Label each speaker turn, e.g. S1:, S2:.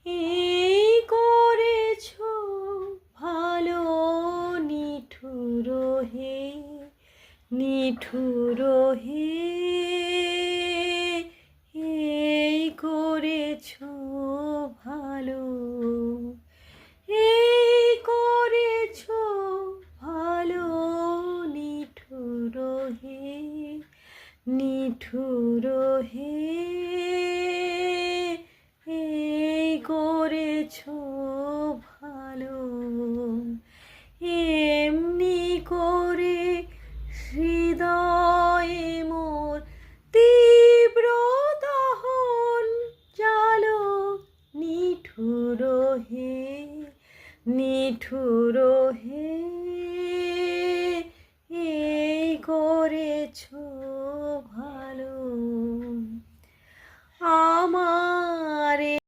S1: এই করেছ ভালো নিঠুর হে, নিঠুর হে, এই করেছ ভালো, এই করেছ ভালো নিঠুর হে, নিঠুর হে, এই করেছ ভালো। এমনি করে হৃদয়ে মোর তীব্র দহন জালো নিঠুর হে, নিঠুর